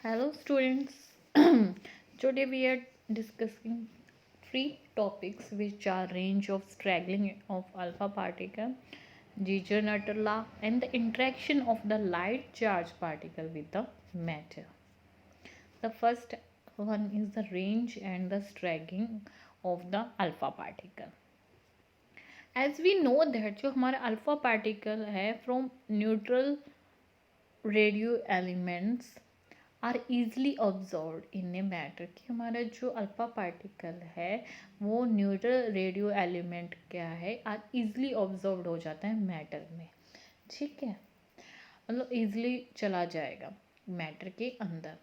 Hello, students. Today we are discussing three topics which are range of straggling of alpha particle, Geiger-Nutter law, and the interaction of the light charged particle with the matter. The first one is the range and the straggling of the alpha particle. As we know that जो हमारा alpha particle है from neutral radio elements are easily absorb in a matter कि हमारा जो alpha particle है वो neutral radio element क्या है आर ईजली ऑब्जॉर्व हो जाता है मैटर में। ठीक है, मतलब ईजली चला जाएगा मैटर के अंदर।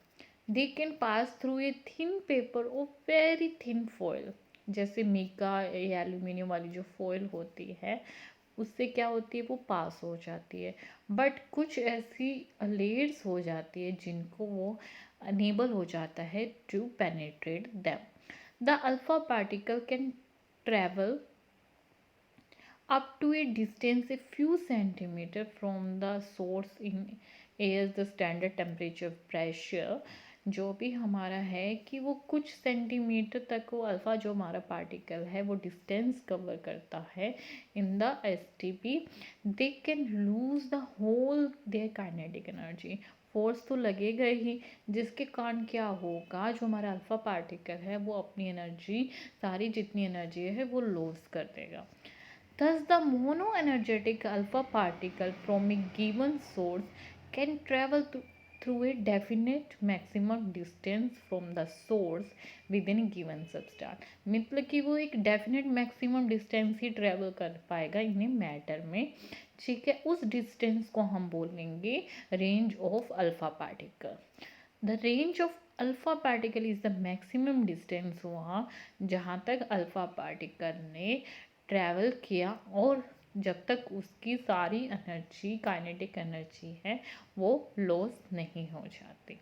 They can pass through a thin paper और वेरी थिन फॉयल, जैसे मीका या एल्यूमिनियम वाली जो फॉयल होती है उससे क्या होती है वो पास हो जाती है। बट कुछ ऐसी लेयर्स हो जाती है जिनको वो अनेबल हो जाता है to penetrate them. The alpha particle can travel up to a distance a few centimeter from the source in air the standard temperature pressure। जो भी हमारा है कि वो कुछ सेंटीमीटर तक वो अल्फ़ा जो हमारा पार्टिकल है वो डिस्टेंस कवर करता है in the S T P. They can lose the whole their kinetic energy, force तो लगेगा ही जिसके कारण क्या होगा जो हमारा अल्फ़ा पार्टिकल है वो अपनी एनर्जी सारी जितनी एनर्जी है वो लॉस कर देगा। Thus, the monoenergetic alpha particle from a given source can travel through a definite maximum distance from the source within a given substance। मतलब कि वो एक definite maximum distance ही travel कर पाएगा इन मैटर में। ठीक है, उस डिस्टेंस को हम बोलेंगे range of alpha particle. The range of alpha particle is the maximum distance वहाँ जहाँ तक अल्फा पार्टिकल ने ट्रैवल किया और जब तक उसकी सारी एनर्जी काइनेटिक एनर्जी है वो लॉस नहीं हो जाती।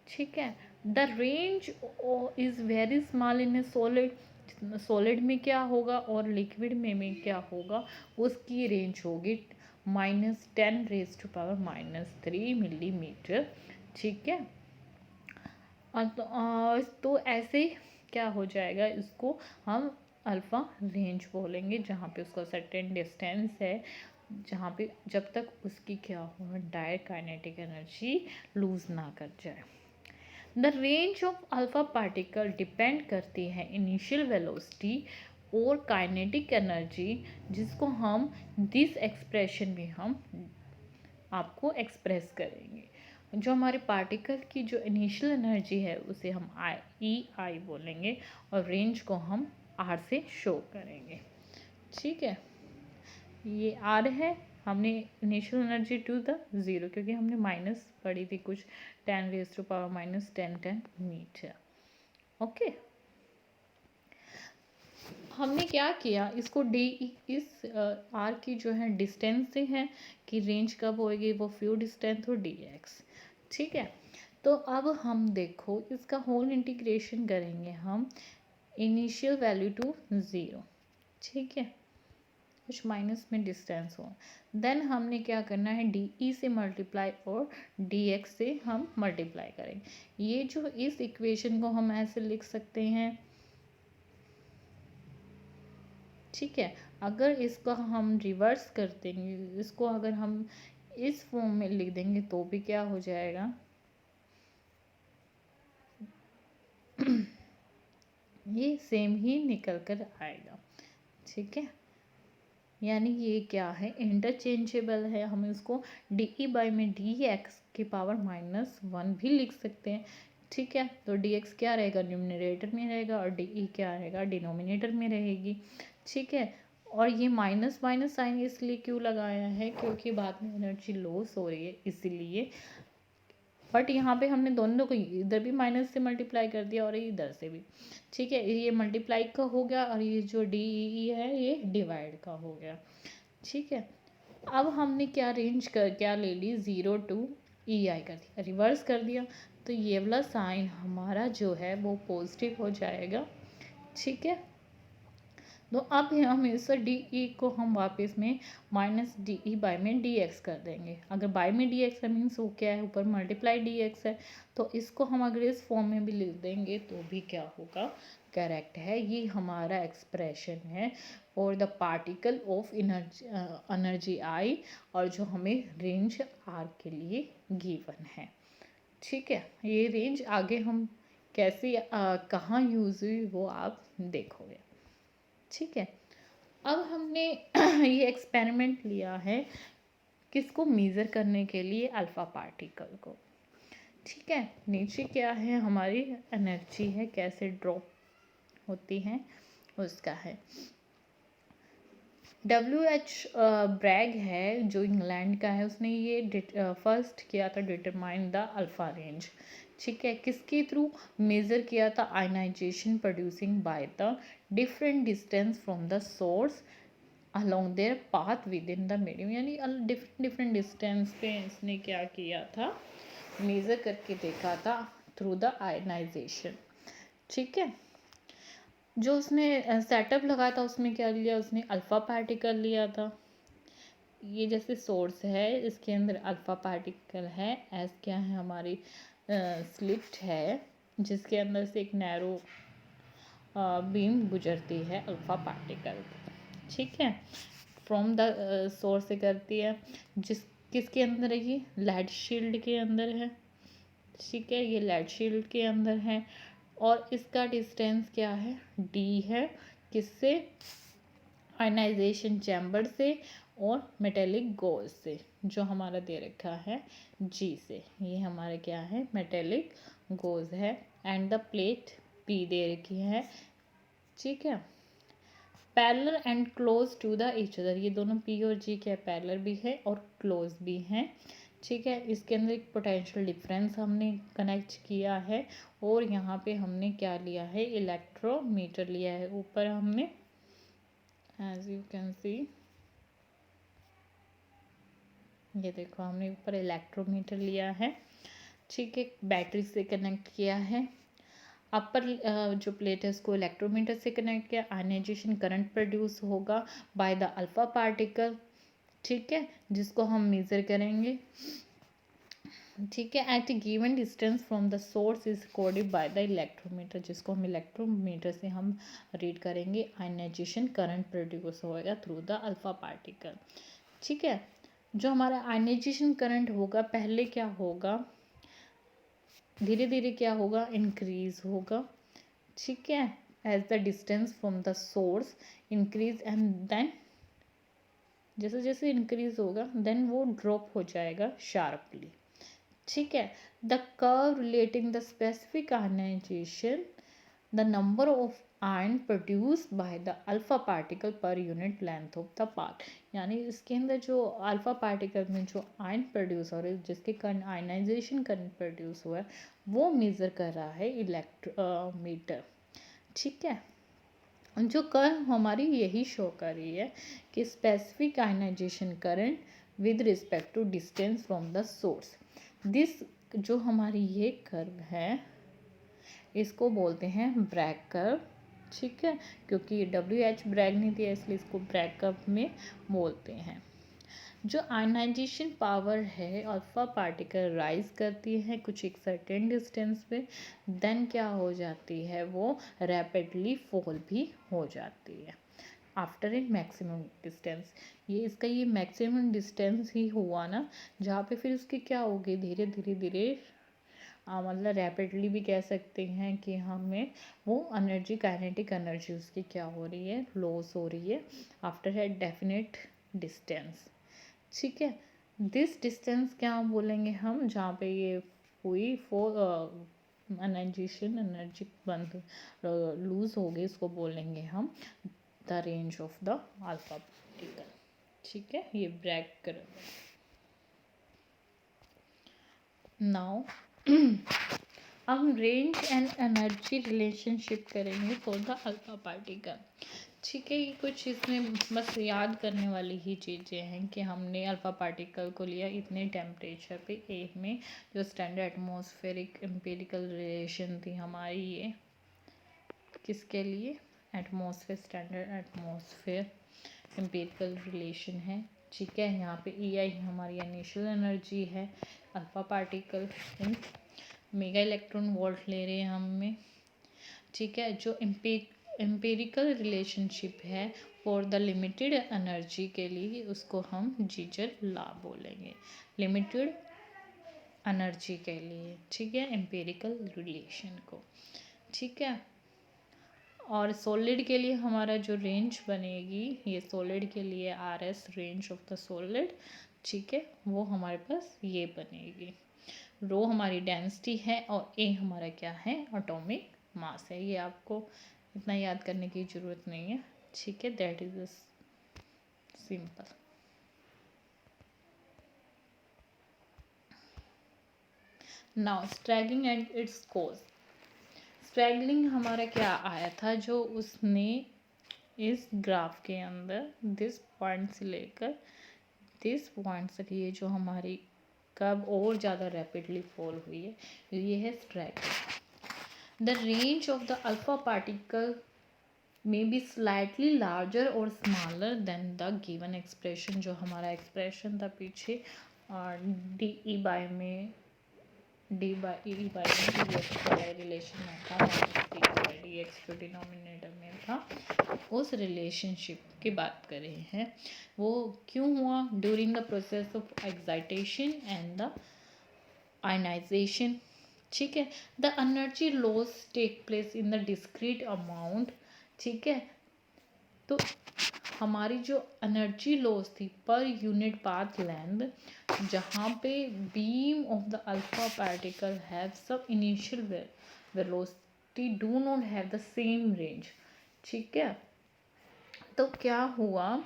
ठीक है, the range is very small in A solid. Solid में क्या होगा और लिक्विड में क्या होगा उसकी रेंज होगी -10⁻³ मिलीमीटर। ठीक है, तो ऐसे क्या हो जाएगा, इसको हम अल्फ़ा रेंज बोलेंगे जहाँ पे उसका सर्टेन डिस्टेंस है जहाँ पे जब तक उसकी क्या हो डायरेक्ट काइनेटिक एनर्जी लूज़ ना कर जाए। The range of alpha particle depend करती है इनिशियल वेलोसिटी और काइनेटिक एनर्जी, जिसको हम दिस एक्सप्रेशन में हम आपको एक्सप्रेस करेंगे। जो हमारे पार्टिकल की जो इनिशियल एनर्जी है उसे हम आई बोलेंगे और रेंज को हम आर से शो करेंगे। ठीक है, ये आर है, हमने initial energy to the zero क्योंकि हमने माइनस पढ़ी थी कुछ 10⁻⁻10 मीटर। ओके, हमने क्या किया इसको डी इस आर की जो है डिस्टेंस से है कि रेंज कब होएगी वो फ्यू डिस्टेंस और डी एक्स। ठीक है, तो अब हम देखो इसका होल इंटीग्रेशन करेंगे हम इनिशियल वैल्यू टू ज़ीरो। ठीक है, कुछ माइनस में डिस्टेंस हो, देन हमने क्या करना है डी ई से मल्टीप्लाई और डी एक्स से हम मल्टीप्लाई करेंगे। ये जो इस इक्वेशन को हम ऐसे लिख सकते हैं। ठीक है, अगर इसका हम रिवर्स कर देंगे, इसको अगर हम इस फॉर्म में लिख देंगे तो भी क्या हो जाएगा ये सेम ही निकल कर आएगा। ठीक है, यानी ये क्या है इंटरचेंजेबल है, हम इसको डी ई बाई में डी एक्स की पावर -1 भी लिख सकते हैं। ठीक है, तो डी एक्स क्या रहेगा न्यूमरेटर में रहेगा और डी ई क्या रहेगा डिनोमिनेटर में रहेगी। ठीक है, और ये माइनस माइनस साइन इसलिए क्यों लगाया है क्योंकि बाद में एनर्जी लॉस हो रही है इसीलिए। बट यहाँ पे हमने दोनों को इधर भी माइनस से मल्टीप्लाई कर दिया और इधर से भी। ठीक है, ये मल्टीप्लाई का हो गया और ये जो डी ई है ये डिवाइड का हो गया। ठीक है, अब हमने क्या रेंज कर क्या ले ली ज़ीरो टू ई आई कर दिया, रिवर्स कर दिया तो ये वाला साइन हमारा जो है वो पॉजिटिव हो जाएगा। ठीक है, तो अब हम इस डी ई को हम वापस में माइनस डी ई बाई में डी एक्स कर देंगे। अगर बाई में डी एक्स है मीन्स वो क्या है, ऊपर मल्टीप्लाई डी एक्स है। तो इसको हम अगर इस फॉर्म में भी लिख देंगे तो भी क्या होगा, करेक्ट है। ये हमारा एक्सप्रेशन है और द पार्टिकल ऑफ एनर्जी आई, और जो हमें रेंज आर के लिए गिवन है। ठीक है, ये रेंज आगे हम कैसे कहाँ यूज़ हुई वो आप देखोगे। ठीक है, अब हमने ये एक्सपेरिमेंट लिया है किसको, मेज़र करने के लिए अल्फ़ा पार्टिकल को। ठीक है, नीचे क्या है हमारी एनर्जी है, कैसे ड्रॉप होती है उसका है। WH ब्रैग है जो इंग्लैंड का है, उसने ये फर्स्ट किया था डिटरमाइन द अल्फ़ा रेंज। ठीक है, किसके थ्रू मेज़र किया था, ionisation producing by the different distance from the source along their path within the medium, यानी डिफरेंट डिस्टेंस पे इसने क्या किया था, मेज़र करके देखा था थ्रू द आयनाइजेशन। ठीक है, जो उसने सेटअप लगाया था उसमें क्या लिया, उसने अल्फ़ा पार्टिकल लिया था। ये जैसे सोर्स है इसके अंदर अल्फ़ा पार्टिकल है, एस क्या है हमारी स्लिट है जिसके अंदर से एक नैरो बीम गुजरती है अल्फ़ा पार्टिकल। ठीक है, फ्रॉम द सोर्स से करती है, किसके अंदर है, ये लेड शील्ड के अंदर है। ठीक है, ये लेड शील्ड के अंदर है और इसका डिस्टेंस क्या है, डी है, किससे, आयनाइजेशन चैम्बर से और मेटेलिक गोज से, जो हमारा दे रखा है जी से। ये हमारा क्या है, मेटेलिक गोज है, एंड द प्लेट पी दे रखी है। ठीक है, parallel and close to the each other, ये दोनों पी और जी क्या पैरेलल भी है और क्लोज भी हैं। ठीक है, इसके अंदर एक पोटेंशियल डिफरेंस हमने कनेक्ट किया है और यहाँ पे हमने क्या लिया है, इलेक्ट्रोमीटर लिया है। ऊपर हमने एज यू कैन सी, ये देखो हमने ऊपर इलेक्ट्रोमीटर लिया है। ठीक है, बैटरी से कनेक्ट किया है। अपर जो प्लेट है उसको इलेक्ट्रोमीटर से कनेक्ट किया, आयनाइजेशन करंट प्रोड्यूस होगा बाय द अल्फा पार्टिकल। ठीक है, जिसको हम मेज़र करेंगे। ठीक है, at a given distance from the source is recorded by the electrometer, जिसको हम इलेक्ट्रोमीटर से हम रीड करेंगे। आयनाइजेशन करंट प्रोड्यूस होएगा थ्रू द अल्फा पार्टिकल। ठीक है, जो हमारा आयनाइजेशन करंट होगा पहले क्या होगा, धीरे धीरे क्या होगा, इंक्रीज होगा। ठीक है, as the distance from the source increase, and then जैसे जैसे इंक्रीज होगा देन वो ड्रॉप हो जाएगा शार्पली। ठीक है, the curve relating the specific ionization, the number of ion produce by the alpha particle per unit length of the path, यानी इसके अंदर जो अल्फा पार्टिकल में जो आयन प्रोड्यूस हो रहे हैं, जिसके कारण आयनाइजेशन करंट प्रोड्यूस हुआ है, वो मेज़र कर रहा है इलेक्ट्रोमीटर। ठीक है, जो कर्व हमारी यही शो कर रही है कि specific ionization current with respect to distance from the source. This जो हमारी ये कर्व है इसको बोलते हैं ब्रैग कर्व। ठीक है, क्योंकि WH ब्रैग नहीं दिया इसलिए इसको ब्रैग कर्व में बोलते हैं। जो आयनाइजेशन पावर है अल्फा पार्टिकल राइज करती है कुछ एक सर्टेन डिस्टेंस पे, देन क्या हो जाती है, वो रैपिडली फॉल भी हो जाती है आफ्टर ए मैक्सिमम डिस्टेंस। ये इसका ये मैक्सिमम डिस्टेंस ही हुआ ना, जहाँ पे फिर उसकी क्या होगी, धीरे धीरे धीरे मतलब रैपिडली भी कह सकते हैं कि हमें वो एनर्जी, काइनेटिक एनर्जी उसकी क्या हो रही है, लॉस हो रही है आफ्टर ए डेफिनेट डिस्टेंस। ठीक है, दिस डिस्टेंस क्या बोलेंगे हम, जहाँ पे ये हुई फॉर एनर्जेशन एनर्जी बंद लूज हो गई, इसको बोलेंगे हम the range of the alpha particle. ठीक है, ये ब्रैग कर नाउ अब हम रेंज एंड एनर्जी रिलेशनशिप करेंगे फॉर द अल्फा पार्टिकल। ठीक है, ये कुछ इसमें बस याद करने वाली ही चीज़ें हैं कि हमने अल्फा पार्टिकल को लिया इतने टेम्परेचर पे, एक में जो स्टैंडर्ड एटमॉस्फेरिक एम्पिरिकल रिलेशन थी हमारी, ये किसके लिए, atmosphere, standard atmosphere empirical relation है। ठीक है, यहाँ पे EI हमारी इनिशियल एनर्जी है अल्फा पार्टिकल इन मेगा इलेक्ट्रॉन वोल्ट ले रहे हैं हम में। ठीक है, जो एम्पिरिकल रिलेशनशिप है फॉर द लिमिटेड एनर्जी के लिए उसको हम जीजर लॉ बोलेंगे, लिमिटेड एनर्जी के लिए। ठीक है, एम्पिरिकल रिलेशन को। ठीक है, और सॉलिड के लिए हमारा जो रेंज बनेगी, ये सॉलिड के लिए RS range of the solid, ठीक है, वो हमारे पास ये बनेगी। रो हमारी डेंसिटी है और ए हमारा क्या है, एटॉमिक मास है। ये आपको इतना याद करने की ज़रूरत नहीं है। ठीक है, that is simple. Now straggling and its cause. Straggling हमारा क्या आया था, जो उसने इस ग्राफ के अंदर दिस पॉइंट से लेकर दिस पॉइंट तक ये जो हमारी कब और ज़्यादा रैपिडली फॉल हुई है, ये है straggling. The range of the alpha particle may be slightly larger और smaller than the given expression. जो हमारा एक्सप्रेशन था पीछे DE बाय में रिलेशन में था, DX जो डिनोमिनेटर में था, उस रिलेशनशिप की बात कर रहे हैं। वो क्यों हुआ? During the process of excitation and the ionization. ठीक है, the energy loss take place in the discrete amount. ठीक है, तो हमारी जो एनर्जी लॉस थी पर यूनिट पाथ लेंथ, जहाँ पे beam of the alpha particle have सब initial velocity do not have the same range. ठीक है, तो क्या हुआ,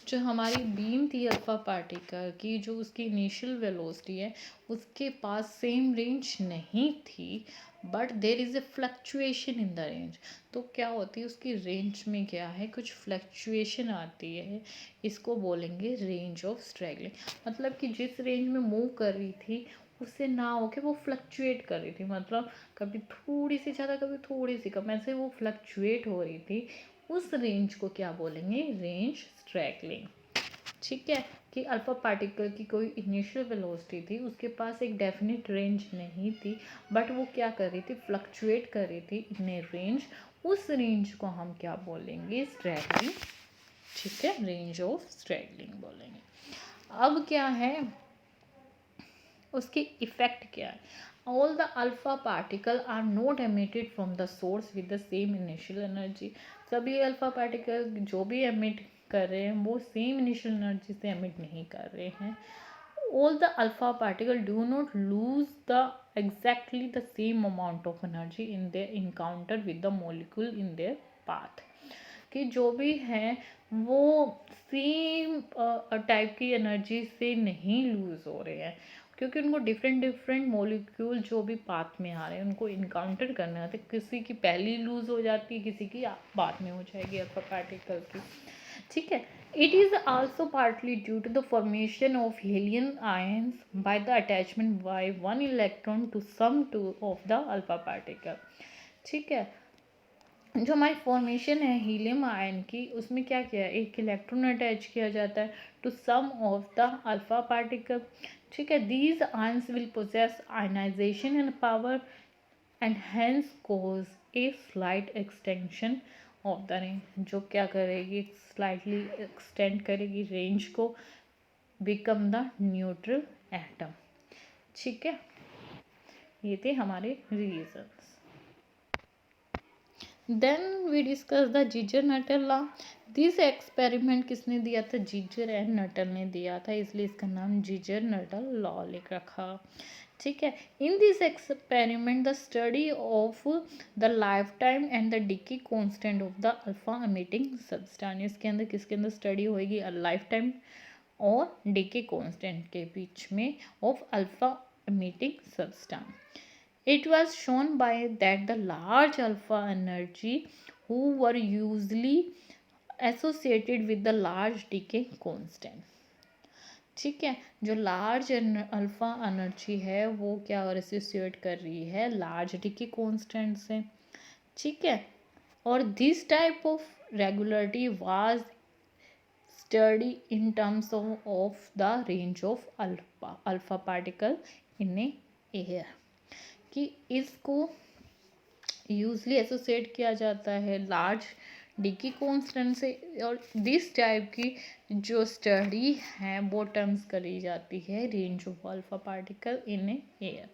जो हमारी बीम थी अल्फा पार्टिकल की, जो उसकी इनिशियल वेलोसिटी है उसके पास सेम रेंज नहीं थी, but there is a fluctuation in the range. तो क्या होती है, उसकी रेंज में क्या है, कुछ फ्लक्चुएशन आती है। इसको बोलेंगे रेंज ऑफ स्ट्रैगलिंग। मतलब कि जिस रेंज में मूव कर रही थी उससे ना होके वो फ्लक्चुएट कर रही थी, मतलब कभी थोड़ी सी ज़्यादा कभी थोड़ी सी कम, ऐसे वो फ्लक्चुएट हो रही थी। उस रेंज को क्या बोलेंगे, रेंज स्ट्रैगलिंग। ठीक है, कि अल्फा पार्टिकल की कोई इनिशियल वेलोसिटी थी, उसके पास एक डेफिनेट रेंज नहीं थी, बट वो क्या कर रही थी, फ्लक्चुएट कर रही थी इन ए रेंज। उस रेंज को हम क्या बोलेंगे, स्ट्रैगलिंग। ठीक है, रेंज ऑफ स्ट्रैगलिंग बोलेंगे। अब क्या है, उसकी इफेक्ट क्या है। All the alpha particle are not emitted from the source with the same initial energy. सभी अल्फा पार्टिकल जो भी एमिट कर रहे हैं वो सेम इनिशियल एनर्जी से एमिट नहीं कर रहे हैं। All the alpha particle do not lose the exactly the same amount of energy in their encounter with the molecule in their path. कि जो भी हैं वो सेम टाइप की एनर्जी से नहीं लूज़ हो रहे हैं, क्योंकि उनको डिफरेंट डिफरेंट मॉलिक्यूल जो भी पाथ में आ रहे हैं उनको इनकाउंटर करना है। तो किसी की पहली लूज़ हो जाती है, किसी की बाद में हो जाएगी अल्फा पार्टिकल की। ठीक है, it is also partly due to the formation of helium ions by the attachment by one electron to some two of the alpha particle। ठीक है, जो हमारी फॉर्मेशन है हीलियम आयन की, उसमें क्या किया है, एक इलेक्ट्रॉन अटैच किया जाता है to some of the alpha particle. ठीक है, these ions will possess ionisation and power and hence cause a slight extension of the range. जो क्या करेगी, स्लाइटली एक्सटेंड करेगी रेंज को, बिकम द न्यूट्रल एटम। ठीक है, ये थे हमारे रीजन्स। Then we discuss the Geiger Nuttall law. This experiment किसने दिया था, जीजर एंड नटल ने दिया था, इसलिए इसका नाम जीजर नटल लॉ लिख रखा। ठीक है, in this experiment the study of the life time and the decay constant of the alpha emitting substance. इसके अंदर किसके अंदर स्टडी होएगी, लाइफ टाइम और डिके कॉन्स्टेंट के बीच में of alpha emitting substance. It was shown by that the large alpha energy who were usually associated with the large decay constant। ठीक है, जो लार्ज अल्फा एनर्जी है वो क्या एसोसिएट कर रही है, लार्ज डिके कांस्टेंट से। ठीक है, और this type of regularity was study in terms of the range of alpha particle in a air कि इसको यूजली एसोसिएट किया जाता है लार्ज डिकी कॉन्स्टेंट से। और दिस टाइप की जो स्टडी है वो टर्म्स करी जाती है range of alpha particle in A air.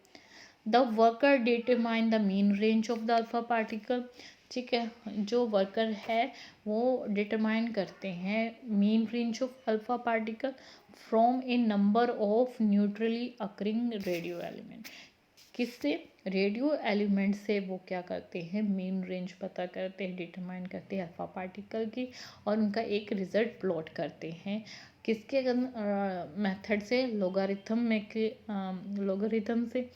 The worker determine the mean range of the alpha particle. ठीक है, जो वर्कर है वो डिटरमाइन करते हैं mean range of alpha particle from A number of neutrally occurring radio element. किससे? Radio element से वो क्या करते हैं, मीन रेंज पता करते हैं, डिटरमाइन करते हैं अल्फा पार्टिकल की, और उनका एक रिजल्ट प्लॉट करते हैं किसके मेथड से, लोगारिथम में के लोगारिथम से।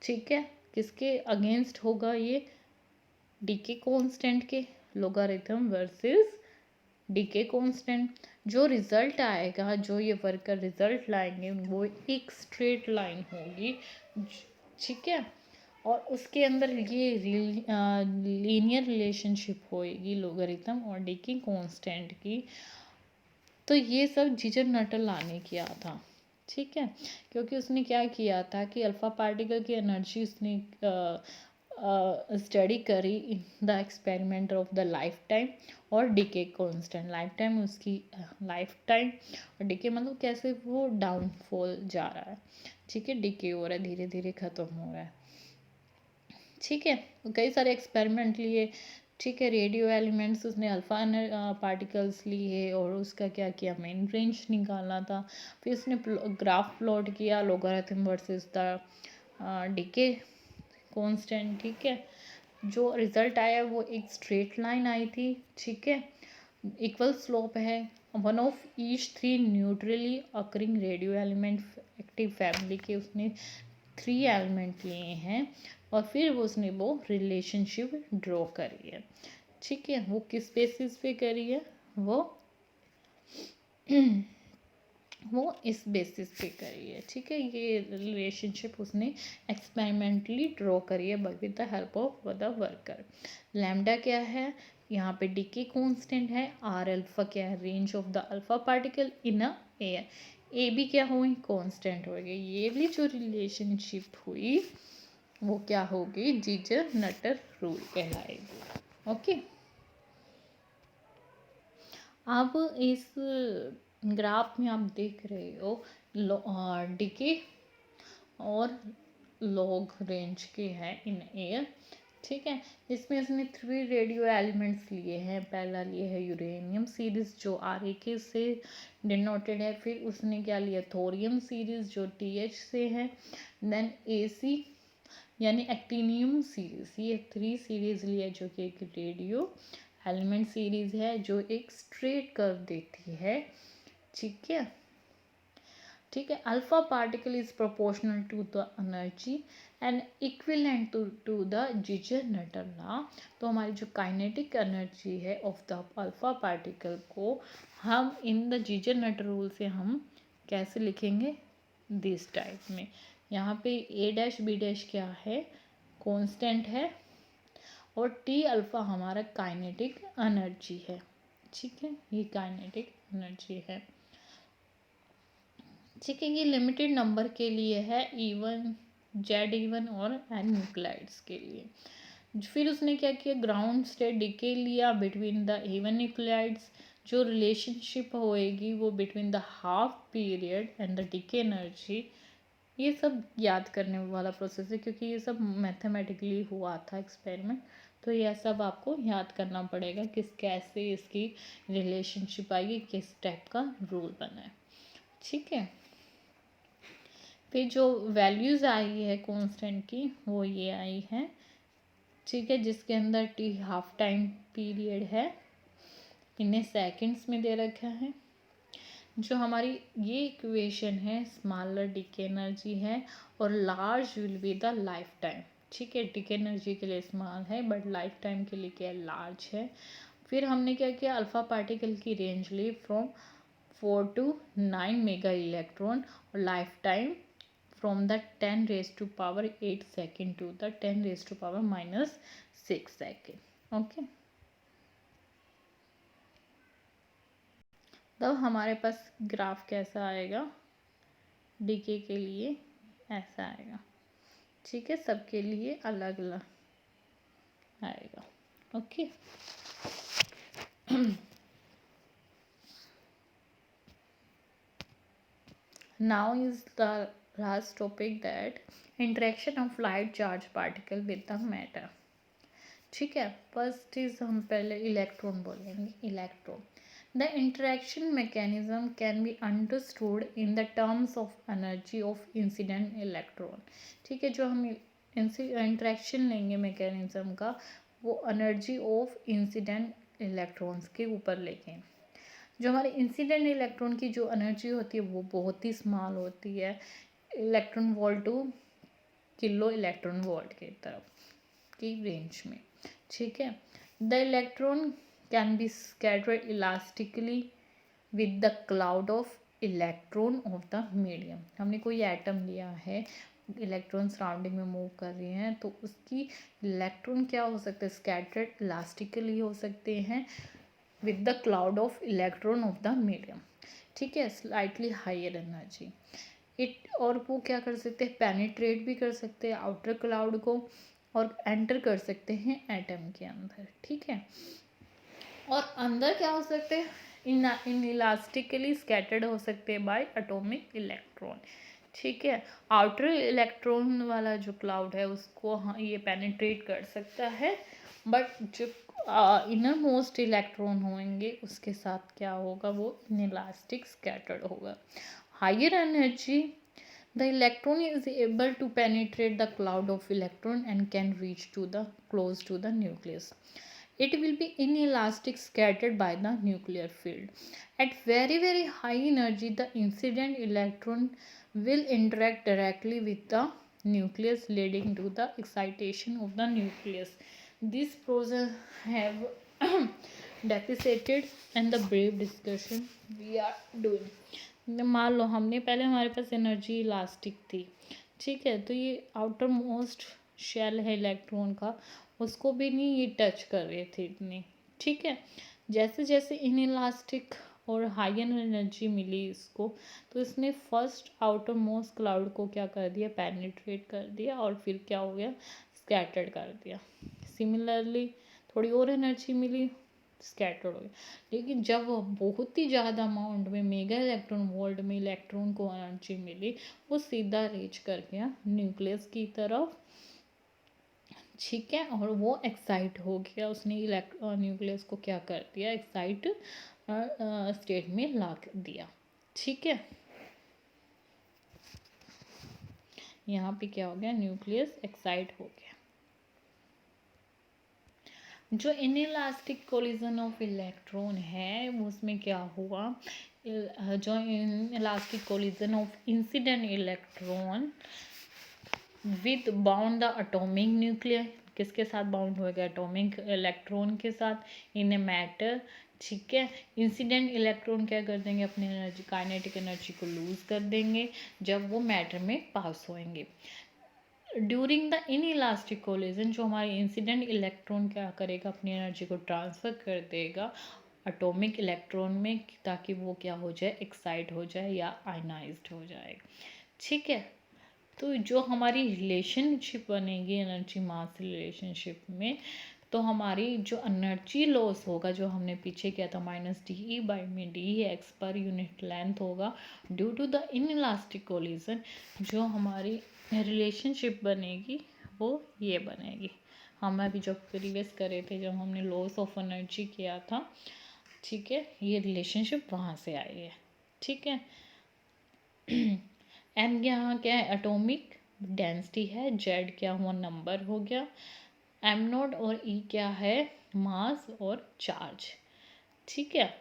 ठीक है, किसके अगेंस्ट होगा ये, डीके कांस्टेंट के, लोगारिथम वर्सेस डीके कांस्टेंट। जो रिजल्ट आएगा, जो ये वर्कर रिजल्ट लाएंगे वो एक स्ट्रेट लाइन होगी। ठीक है, और उसके अंदर ये लीनियर रिलेशनशिप होएगी लोगारिथम और डीके कांस्टेंट की। तो ये सब जीजर नटल ने किया था। ठीक है, क्योंकि उसने क्या किया था कि अल्फा पार्टिकल की एनर्जी उसने स्टडी करी in the experiment of the life time और डीके कांस्टेंट। लाइफ टाइम उसकी लाइफ टाइम, और डीके मतलब कैसे वो डाउनफॉल जा रहा है। ठीक है, डीके हो रहा है, धीरे धीरे ख़त्म हो रहा है। ठीक है, कई सारे एक्सपेरिमेंट लिए। ठीक है, रेडियो एलिमेंट्स उसने अल्फा पार्टिकल्स लिए और उसका क्या किया, मेन रेंज निकाला था। फिर उसने ग्राफ प्लॉट किया logarithm versus the decay constant. ठीक है, जो रिजल्ट आया वो एक स्ट्रेट लाइन आई थी। ठीक है, इक्वल स्लोप है। One of each 3 neutrally occurring radio element active family के उसने 3 एलिमेंट लिए हैं, और फिर वो उसने वो रिलेशनशिप ड्रॉ करी है। ठीक है, वो किस बेसिस पे करी है, वो इस बेसिस पे करी है। ठीक है, ये रिलेशनशिप उसने एक्सपेरिमेंटली ड्रॉ करी है with the help of the worker. Lambda क्या है, यहाँ पे डीके कांस्टेंट है। आर अल्फा क्या है, range of the alpha particle in a air. A भी क्या हुई, कांस्टेंट हो गई। ये भी जो रिलेशनशिप हुई वो क्या होगी, जीजर नटर रूल कहलाएगी। ओके, अब इस ग्राफ में आप देख रहे हो डिके और लॉग रेंज के हैं इन एयर। ठीक है, इसमें इसने 3 रेडियो एलिमेंट्स लिए हैं। पहला लिए है यूरेनियम सीरीज जो RAK से डिनोटेड है। फिर उसने क्या लिया, थोरियम सीरीज जो TH से है। देन AC यानी एक्टिनियम सीरीज। ये 3 सीरीज लिया जो कि एक रेडियो एलिमेंट सीरीज है जो एक स्ट्रेट कर्व देती है। ठीक है, ठीक है, alpha particle is proportional to the energy and equivalent to the Geiger Nuttall law. तो हमारी जो काइनेटिक एनर्जी है ऑफ द अल्फा पार्टिकल को हम इन द जीजर नटर रूल से हम कैसे लिखेंगे, दिस टाइप में। यहाँ पे A' B' क्या है, कांस्टेंट है, और T अल्फा हमारा काइनेटिक एनर्जी है। ठीक है, ये काइनेटिक एनर्जी है। ठीक है, ये लिमिटेड नंबर के लिए है, E1 Z1 और N न्यूक्लाइड्स के लिए। फिर उसने क्या किया, ग्राउंड स्टेट डीके लिया बिटवीन द E1 न्यूक्लाइड्स। जो रिलेशनशिप होएगी वो between the half period and the decay energy. ये सब याद करने वाला प्रोसेस है क्योंकि ये सब मैथमेटिकली हुआ था एक्सपेरिमेंट। तो यह सब आपको याद करना पड़ेगा किस कैसे इसकी रिलेशनशिप आएगी, किस टाइप का रूल बना है। ठीक है, फिर जो वैल्यूज़ आई है कांस्टेंट की वो ये आई है। ठीक है, जिसके अंदर T हाफ टाइम पीरियड है, इन्हें सेकंड्स में दे रखा है। जो हमारी ये इक्वेशन है, स्मॉलर डीके एनर्जी है और large will be the life time. ठीक है, डीके एनर्जी के लिए स्मॉल है बट लाइफ टाइम के लिए क्या लार्ज है। फिर हमने क्या किया, अल्फा पार्टिकल की रेंज ली फ्रॉम 4 to 9 मेगा इलेक्ट्रॉन और life time from the 10 raised to power 8 second to the 10 raised to power minus 6 second. Okay, तब हमारे पास ग्राफ कैसा आएगा, डीके के लिए ऐसा आएगा। ठीक है, सबके लिए अलग अलग आएगा। Okay, now is the last topic, that interaction of light charge particle with the matter। ठीक है, फर्स्ट इज हम पहले इलेक्ट्रॉन बोलेंगे। Electron, the interaction mechanism can be understood in the terms of energy of incident electron. ठीक है, जो हम interaction लेंगे मैकेनिज्म का, वो एनर्जी ऑफ इंसिडेंट इलेक्ट्रॉन्स के ऊपर लेंगे। जो हमारे इंसिडेंट इलेक्ट्रॉन की जो एनर्जी होती है वो बहुत ही स्मॉल होती है, electron volt two kilo electron volt की तरफ की रेंज में। ठीक है, the electron can be scattered elastically with the cloud of electron of the medium. हमने कोई एटम लिया है, इलेक्ट्रॉन सराउंडिंग में मूव कर रहे हैं, तो उसकी इलेक्ट्रॉन क्या हो सकते हैं, स्कैटर्ड इलास्टिकली हो सकते हैं with the cloud of electron of the medium. ठीक है, स्लाइटली हायर एनर्जी इट, और वो क्या कर सकते हैं, पेनिट्रेट भी कर सकते हैं आउटर क्लाउड को, और एंटर कर सकते हैं एटम के अंदर। ठीक है, और अंदर क्या हो सकते हैं, इन इलास्टिकली स्कैटर्ड हो सकते हैं बाय एटॉमिक इलेक्ट्रॉन। ठीक है, आउटर इलेक्ट्रॉन वाला जो क्लाउड है उसको हाँ ये पेनिट्रेट कर सकता है, बट जो इनर मोस्ट इलेक्ट्रॉन होंगे उसके साथ क्या होगा, वो इनइलास्टिक स्कैटर्ड होगा। Higher energy, the electron is able to penetrate the cloud of electron and can reach to the close to the nucleus. It will be inelastic, scattered by the nuclear field. At very high energy, the incident electron will interact directly with the nucleus, leading to the excitation of the nucleus. This process have deficitated and the brief discussion we are doing. मान लो हमने पहले, हमारे पास energy elastic थी। ठीक है, तो ये outer most shell है इलेक्ट्रॉन का, उसको भी नहीं ये टच कर रहे थे इतने। ठीक है, जैसे जैसे इन इलास्टिक और हाई एनर्जी मिली इसको, तो इसने फर्स्ट आउटर मोस्ट क्लाउड को क्या कर दिया, पेनिट्रेट कर दिया, और फिर क्या हो गया, स्कैटर्ड कर दिया। सिमिलरली थोड़ी और एनर्जी मिली, स्कैटर्ड हो गया। लेकिन जब बहुत ही ज़्यादा अमाउंट में मेगा इलेक्ट्रॉन वोल्ट में इलेक्ट्रॉन को एनर्जी मिली, वो सीधा रीच कर गया न्यूक्लियस की तरफ। ठीक है, और वो एक्साइट हो गया, उसने न्यूक्लियस को क्या कर दिया, एक्साइट स्टेट में ला दिया। ठीक है, यहाँ पे क्या हो गया, न्यूक्लियस एक्साइट हो गया। जो इनइलास्टिक कोलिजन ऑफ इलेक्ट्रॉन है उसमें क्या हुआ, जो inelastic collision of incident electron with bound the atomic nuclear, किसके साथ बाउंड हो गया, एटॉमिक इलेक्ट्रॉन के साथ इन ए मैटर। ठीक है, इंसिडेंट इलेक्ट्रॉन क्या कर देंगे, अपनी एनर्जी, काइनेटिक एनर्जी को लूज कर देंगे जब वो मैटर में पास होएंगे। ड्यूरिंग द इनइलास्टिक कोलिजन, जो हमारे इंसिडेंट इलेक्ट्रॉन क्या करेगा, अपनी एनर्जी को ट्रांसफ़र कर देगा एटॉमिक इलेक्ट्रॉन में, ताकि वो क्या हो जाए, एक्साइट हो जाए या आयनाइज्ड हो जाए। ठीक है, तो जो हमारी रिलेशनशिप बनेगी एनर्जी मास रिलेशनशिप में, तो हमारी जो एनर्जी लॉस होगा, जो हमने पीछे किया था -dE/dx पर यूनिट लेंथ होगा, due to the inelastic collision, जो हमारी रिलेशनशिप बनेगी वो ये बनेगी। हम अभी जो प्रीवियस करे थे, जब हमने लॉस ऑफ एनर्जी किया था, ठीक है, ये रिलेशनशिप वहाँ से आई है। ठीक है, एम यहाँ क्या है, एटॉमिक डेंसिटी है, जेड क्या हुआ, नंबर हो गया, एम नोट और ई क्या है, मास और चार्ज। ठीक है,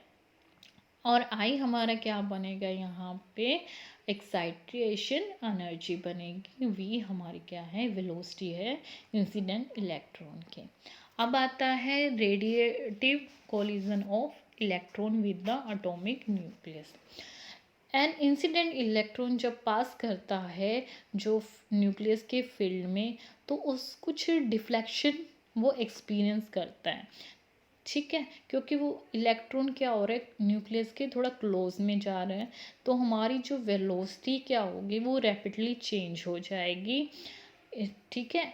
और आई हमारा क्या बनेगा, यहाँ पे एक्साइटेशन एनर्जी बनेगी, वी हमारी क्या है, वेलोसिटी है इंसिडेंट इलेक्ट्रॉन के। अब आता है radiative collision of electron with the atomic nucleus. An incident electron जब पास करता है जो न्यूक्लियस के फील्ड में, तो उस कुछ डिफ्लेक्शन वो एक्सपीरियंस करता है। ठीक है, क्योंकि वो इलेक्ट्रॉन क्या हो रहा है न्यूक्लियस के थोड़ा क्लोज में जा रहा है, तो हमारी जो वेलोसिटी क्या होगी वो रैपिडली चेंज हो जाएगी, ठीक है,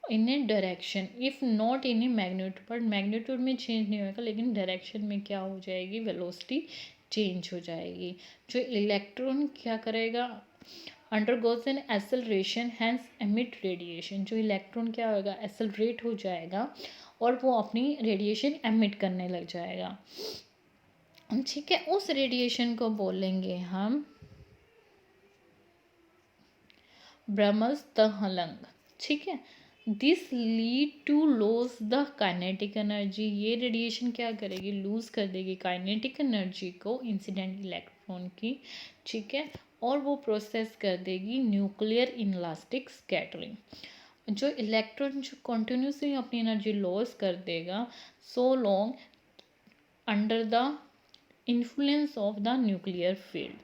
in a direction, if not in a magnitude, पर मैग्नीट्यूड में चेंज नहीं होगा लेकिन डायरेक्शन में क्या हो जाएगी, वेलोसिटी चेंज हो जाएगी। जो इलेक्ट्रॉन क्या करेगा, undergoes an acceleration hence emit radiation, जो इलेक्ट्रॉन क्या होगा, एसेलरेट हो जाएगा और वो अपनी रेडिएशन एमिट करने लग जाएगा, ठीक है। उस रेडिएशन को बोलेंगे हम ब्रह्मस्तहलंग, ठीक है। This lead to loss the kinetic energy, ये रेडिएशन क्या करेगी, लूज कर देगी काइनेटिक एनर्जी को इंसिडेंट इलेक्ट्रॉन की, ठीक है, और वो प्रोसेस कर देगी न्यूक्लियर इनलास्टिक स्कैटरिंग। जो इलेक्ट्रॉन जो कंटिन्यूसली अपनी एनर्जी लॉस कर देगा so long under the influence of the nuclear field,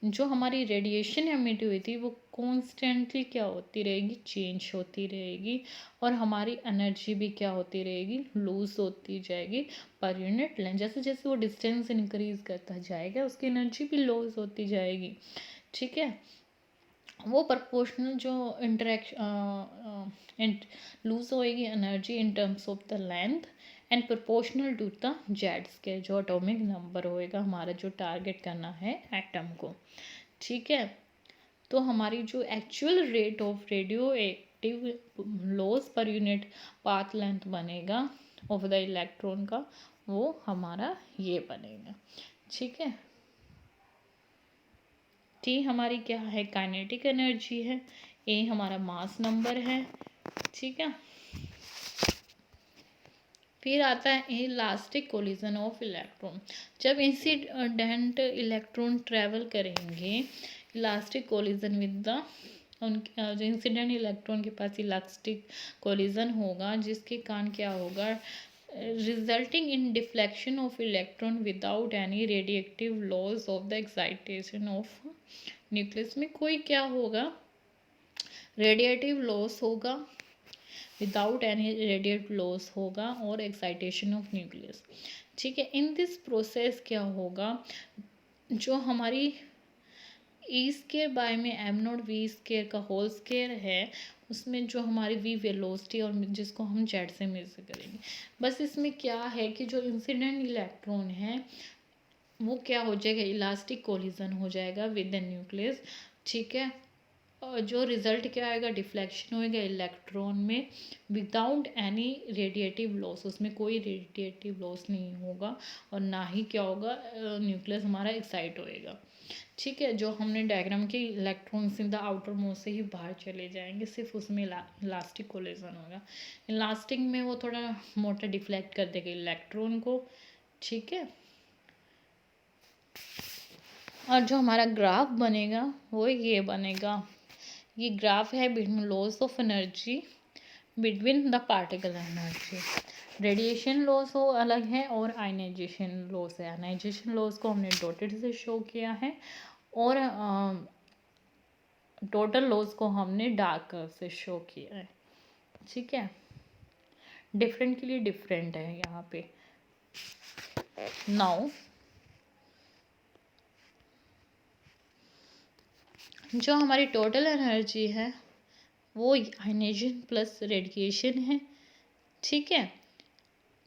जो हमारी रेडिएशन एमिट हुई थी वो कॉन्स्टेंटली क्या होती रहेगी, चेंज होती रहेगी, और हमारी एनर्जी भी क्या होती रहेगी, लूज होती जाएगी पर यूनिट लेंथ। जैसे जैसे वो डिस्टेंस इंक्रीज करता जाएगा उसकी एनर्जी भी लूज होती जाएगी, ठीक है। वो प्रपोर्शनल जो इंटरेक्शन लूज होएगी energy in terms of the length and proportional to the Z square, जो एटॉमिक नंबर होएगा हमारा जो टारगेट करना है एटम को, ठीक है। तो हमारी जो actual rate of radio active loss per unit path length बनेगा ऑफ द इलेक्ट्रॉन का, वो हमारा ये बनेगा, ठीक है। टी हमारी क्या है, काइनेटिक एनर्जी है, ए हमारा मास नंबर है, ठीक है। फिर आता है इलास्टिक कोलिजन ऑफ इलेक्ट्रॉन, जब इंसिडेंट इलेक्ट्रॉन ट्रेवल करेंगे इलास्टिक कोलिजन विद द उनके जो इंसिडेंट इलेक्ट्रॉन के पास इलास्टिक कोलिजन होगा, जिसके कारण क्या होगा, resulting in deflection of electron without any radiative loss of the excitation of nucleus, में कोई क्या होगा, रेडिएटिव लॉस होगा, विदाउट एनी रेडिएटिव लॉस होगा और एक्साइटेशन ऑफ न्यूक्लियस, ठीक है। इन दिस प्रोसेस क्या होगा, जो हमारी ई स्केयर बाय में एम नॉट वी स्केयर का होल स्केयर है, उसमें जो हमारी वी वेलोसिटी और जिसको हम जेड से मेजर करेंगे, बस इसमें क्या है कि जो इंसिडेंट इलेक्ट्रॉन है वो क्या हो जाएगा, इलास्टिक कोलिजन हो जाएगा विद द न्यूक्लियस, ठीक है। और जो रिजल्ट क्या आएगा, डिफ्लेक्शन होएगा इलेक्ट्रॉन में विदाउट एनी रेडिएटिव लॉस, उसमें कोई रेडिएटिव लॉस नहीं होगा और ना ही क्या होगा, न्यूक्लियस हमारा एक्साइट होएगा, ठीक है। जो हमने डायग्राम की इलेक्ट्रॉन सीधा आउटर मोस्ट से ही बाहर चले जाएंगे, सिर्फ उसमें इलास्टिक कोलिजन होगा, इलास्टिक में वो थोड़ा मोटा डिफ्लेक्ट कर देगा इलेक्ट्रॉन को, ठीक है। और जो हमारा ग्राफ बनेगा वो ये बनेगा, ये ग्राफ है between loss of energy between the particle energy, radiation loss हो अलग है और आयनाइजेशन लॉस है, आयनाइजेशन लॉस को हमने डॉटेड से शो किया है और टोटल लॉस को हमने डार्क कर्व से शो किया है, ठीक है। डिफरेंट के लिए डिफरेंट है यहाँ पे। नाउ जो हमारी टोटल एनर्जी है वो आयनाइजेशन प्लस रेडिएशन है, ठीक है।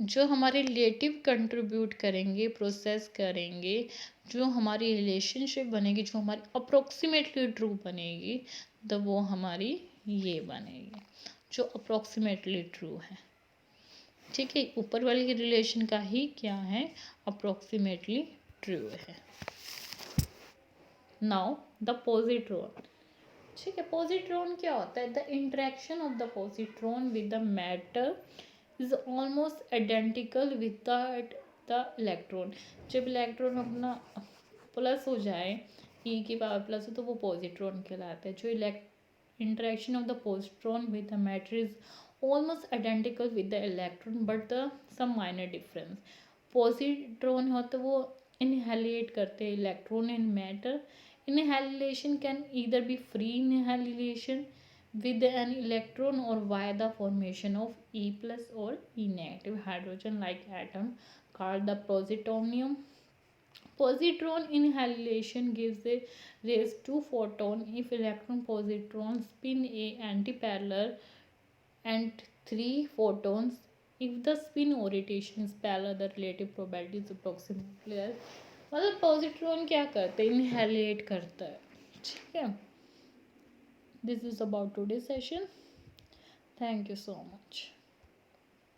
जो हमारे रिलेटिव कंट्रीब्यूट करेंगे, प्रोसेस करेंगे, जो हमारी रिलेशनशिप बनेगी, जो हमारी अप्रोक्सीमेटली ट्रू बनेगी, तो वो हमारी ये बनेगी जो अप्रोक्सीमेटली ट्रू है, ठीक है। ऊपर वाली रिलेशन का ही क्या है, अप्रोक्सीमेटली ट्रू है। नाउ द पॉजिट्रॉन, ठीक है। पॉजिट्रॉन क्या होता है, the interaction of the positron with the matter is almost identical with the electron, जब इलेक्ट्रॉन अपना प्लस हो जाए, ई की पावर प्लस हो, तो वो पॉजिट्रॉन कहलाता है। जो interaction of the positron with the matter is almost identical with the electron but the some minor difference, positron होते वो इनहेलिएट करते हैं electron in matter, inhalation can either be free inhalation with an electron or via the formation of E plus or E negative hydrogen like atom called the positonium. Positron inhalation gives a raise 2 photon if electron positron spin a antiparallel and 3 photons if the spin orientation is parallel. The relative probability is approximately. मतलब positron क्या करता है, इनहेलेट करता है. ठीक है. This is about today's session. Thank you so much.